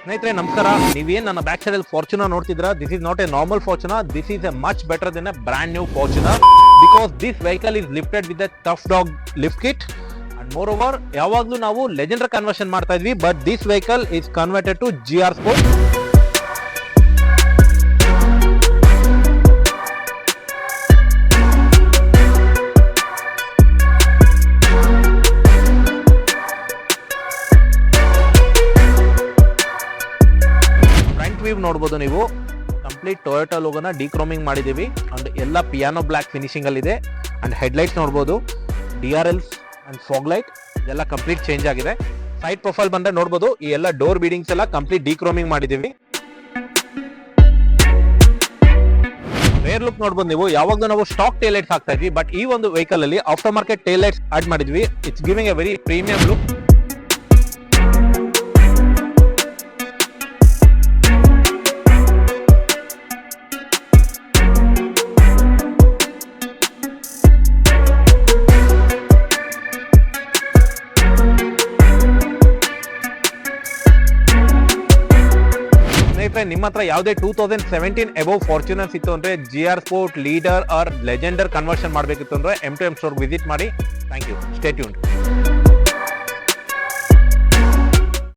ಸ್ನೇಹಿತರೆ ನಮಸ್ಕಾರ. ನೀವೇನ್ ನನ್ನ ಬ್ಯಾಕ್ ಸೈಡ್ ಅಲ್ಲಿ ಫಾರ್ಚುನರ್ ನೋಡ್ತಿದ್ರ, this is not a normal Fortuner, this is a much better than a brand new Fortuner because this vehicle is lifted with a Tough Dog lift kit and moreover ಯಾವಾಗ್ಲೂ ನಾವು Legender conversion ಮಾಡ್ತಾ ಇದ್ವಿ, but this vehicle is converted to GR Sport. ನೋಡಬಹುದು ನೀವು complete Toyota ಲೋಗೋನ ಡಿಕ್ರೋಮಿಂಗ್ ಮಾಡಿದೀವಿ and ಎಲ್ಲ piano block finishing ಅಲ್ಲಿ ಇದೆ. ಅಂಡ್ ಹೆಡ್ಲೈಟ್ಸ್ ನೋಡಬಹುದು, DRLs ಅಂಡ್ ಫಾಗ್ ಲೈಟ್ ಇದೆಲ್ಲ ಕಂಪ್ಲೀಟ್ ಚೇಂಜ್ ಆಗಿದೆ. ಸೈಡ್ ಪ್ರೊಫೈಲ್ ಬಂದ್ರೆ ನೋಡಬಹುದು, ಈ ಎಲ್ಲ ಡೋರ್ ಬೀಡಿಂಗ್ಸ್ ಎಲ್ಲ ಕಂಪ್ಲೀಟ್ ಡಿಕ್ರೋಮಿಂಗ್ ಮಾಡಿದೀವಿ. ರೇರ್ ಲುಕ್ ನೋಡಬಹುದು ನೀವು, ಯಾವಾಗಲೂ ನಾವು ಸ್ಟಾಕ್ ಟೇಲ್ ಲೈಟ್ಸ್ ಹಾಕ್ತಾ ಇದ್ವಿ, ಬಟ್ ಈ ಒಂದು ವೆಹಿಕಲ್ ಅಲ್ಲಿ aftermarket tail lights add ಮಾಡಿದ್ವಿ. It's giving a very premium look. ನಿಮ್ಮ ಹತ್ರ ಯಾವುದೇ 2017 ಅಬೌವ್ ಫಾರ್ಚುನರ್ಸ್ ಇತ್ತು ಅಂದ್ರೆ GR Sport, leader or Legender conversion ಮಾಡಬೇಕಿತ್ತು ಅಂದ್ರೆ M2M ಸ್ಟೋರ್ ವಿಸಿಟ್ ಮಾಡಿ. Thank you. Stay tuned.